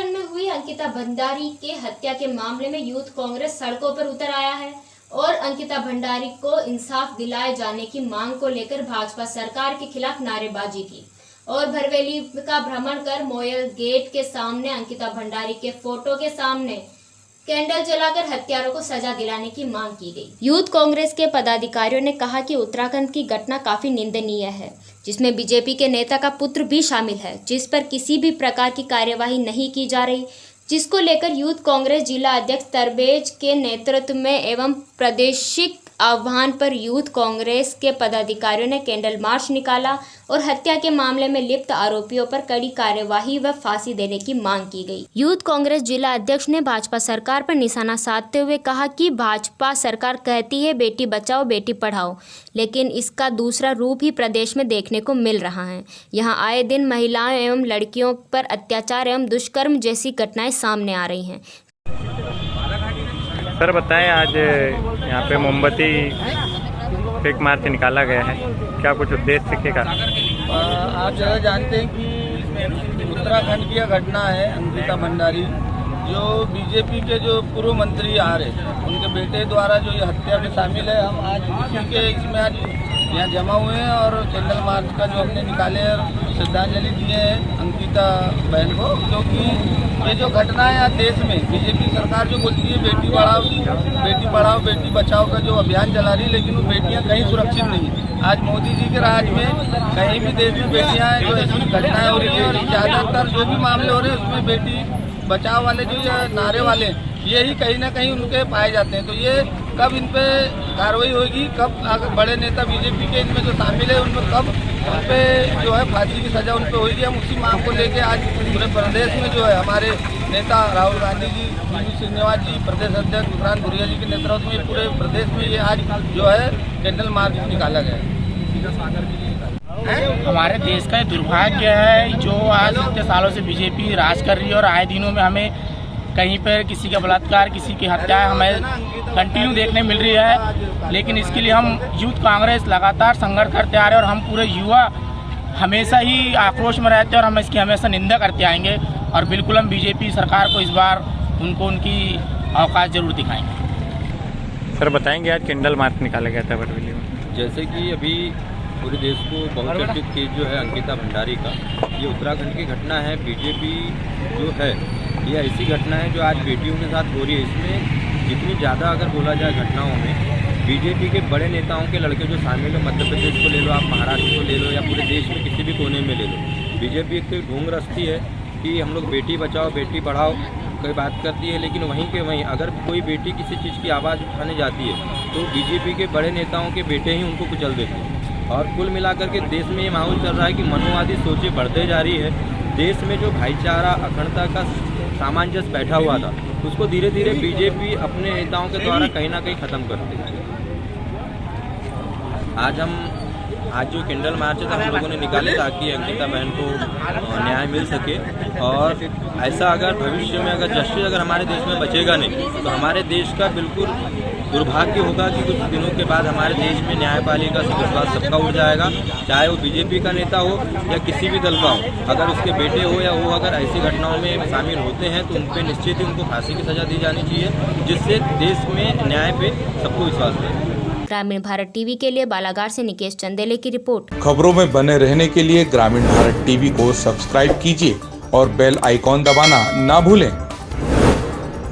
उत्तराखंड में हुई अंकिता भंडारी के हत्या के मामले में यूथ कांग्रेस सड़कों पर उतर आया है और अंकिता भंडारी को इंसाफ दिलाए जाने की मांग को लेकर भाजपा सरकार के खिलाफ नारेबाजी की और भरवेली का भ्रमण कर मोयल गेट के सामने अंकिता भंडारी के फोटो के सामने कैंडल जलाकर हत्यारों को सजा दिलाने की मांग की गई। यूथ कांग्रेस के पदाधिकारियों ने कहा कि उत्तराखंड की घटना काफी निंदनीय है, जिसमें बीजेपी के नेता का पुत्र भी शामिल है, जिस पर किसी भी प्रकार की कार्यवाही नहीं की जा रही, जिसको लेकर यूथ कांग्रेस जिला अध्यक्ष तरबेज के नेतृत्व में एवं प्रादेशिक आह्वान पर यूथ कांग्रेस के पदाधिकारियों ने कैंडल मार्च निकाला और हत्या के मामले में लिप्त आरोपियों पर कड़ी कार्यवाही व फांसी देने की मांग की गई। यूथ कांग्रेस जिला अध्यक्ष ने भाजपा सरकार पर निशाना साधते हुए कहा कि भाजपा सरकार कहती है बेटी बचाओ बेटी पढ़ाओ, लेकिन इसका दूसरा रूप ही प्रदेश में देखने को मिल रहा है। यहाँ आए दिन महिलाओं एवं लड़कियों पर अत्याचार एवं दुष्कर्म जैसी घटनाएं सामने आ रही हैं। सर बताएं, आज यहाँ पे मोमबत्ती फेक मार्च निकाला गया है, क्या कुछ उद्देश्य का? आप ज़्यादा जानते हैं कि उत्तराखंड की यह घटना है। अंकिता भंडारी जो बीजेपी के जो पूर्व मंत्री आ रहे, उनके बेटे द्वारा जो ये हत्या में शामिल है। हम आज इसी के इसमें आज यहाँ जमा हुए हैं और कैंडल मार्च का जो हमने निकाले और श्रद्धांजलि दिए हैं अंकिता बहन को, क्योंकि ये जो घटना है आज देश में बीजेपी सरकार जो बोलती है बेटी पढ़ाओ बेटी बचाओ का जो अभियान चला रही है, लेकिन वो बेटियां कहीं सुरक्षित नहीं है। आज मोदी जी के राज में कहीं भी देश में बेटियां हैं जो ऐसी घटनाएं हो रही है और ज़्यादातर जो भी मामले हो रहे हैं उसमें बेटी बचाओ वाले जो ये नारे वाले यही कहीं ना कहीं उनके पाए जाते हैं। तो ये कब इन पे कार्रवाई होगी, कब बड़े नेता बीजेपी के इनमें जो शामिल है उनमें कब उन पे जो है फांसी की सजा उन पे होगी, हम उसी मांग को लेके आज पूरे प्रदेश में जो है हमारे नेता राहुल गांधी जी, पीवी श्रीनिवास जी, प्रदेश अध्यक्ष विक्रांत भुरिया जी के नेतृत्व में पूरे प्रदेश में ये आज जो है कैंडल मार्च निकाला गया है। हमारे देश का दुर्भाग्य है जो आज इतने सालों से बीजेपी राज कर रही है और आए दिनों में हमें कहीं पर किसी का बलात्कार, किसी की हत्या हमें कंटिन्यू देखने मिल रही है। लेकिन इसके लिए हम यूथ कांग्रेस लगातार संघर्ष करते आ रहे हैं और हम पूरे युवा हमेशा ही आक्रोश में रहते हैं और हम इसकी हमेशा निंदा करते आएंगे और बिल्कुल हम बीजेपी सरकार को इस बार उनको उनकी औकात जरूर दिखाएंगे। सर बताएंगे, आज कैंडल मार्च निकाला गया था बरवेली में, जैसे कि अभी पूरे देश को बहुचर्चित केस जो है अंकिता भंडारी का, ये उत्तराखंड की घटना है। बीजेपी जो है ये ऐसी घटना है जो आज बेटियों के साथ हो रही है। इसमें जितनी ज़्यादा अगर बोला जाए घटनाओं में, बीजेपी के बड़े नेताओं के लड़के जो शामिल है, मध्य प्रदेश को ले लो, आप महाराष्ट्र को ले लो या पूरे देश में किसी भी कोने में ले लो, बीजेपी एक तो ढोंग रचती है कि हम लोग बेटी बचाओ बेटी पढ़ाओ कोई बात करती है, लेकिन वहीं के वहीं अगर कोई बेटी किसी चीज़ की आवाज़ उठाने जाती है तो बीजेपी के बड़े नेताओं के बेटे ही उनको कुचल देते हैं। और कुल मिलाकर के देश में ये माहौल चल रहा है कि मनोवादी सोचें बढ़ते जा रही है। देश में जो भाईचारा अखंडता का सामंजस्य बैठा हुआ था उसको धीरे धीरे बीजेपी अपने नेताओं के द्वारा कहीं ना कहीं ख़त्म करती है। आज जो कैंडल मार्च था हम लोगों ने निकाले ताकि अंकिता बहन को न्याय मिल सके। और ऐसा अगर भविष्य में अगर जस्टिस अगर हमारे देश में बचेगा नहीं तो हमारे देश का बिल्कुल दुर्भाग्य होगा कि कुछ दिनों के बाद हमारे देश में न्यायपालिका से विश्वास सबका उड़ जाएगा, चाहे वो बीजेपी का नेता हो या किसी भी दल का हो। अगर उसके बेटे हो या वो अगर ऐसी घटनाओं में शामिल होते हैं तो उन पर निश्चित ही उनको फांसी की सजा दी जानी चाहिए, जिससे देश में न्याय पे सबको विश्वास रहे। ग्रामीण भारत टीवी के लिए बालाघाट से निकेश चंदेले की रिपोर्ट। खबरों में बने रहने के लिए ग्रामीण भारत टीवी को सब्सक्राइब कीजिए और बेल आइकॉन दबाना ना भूलें।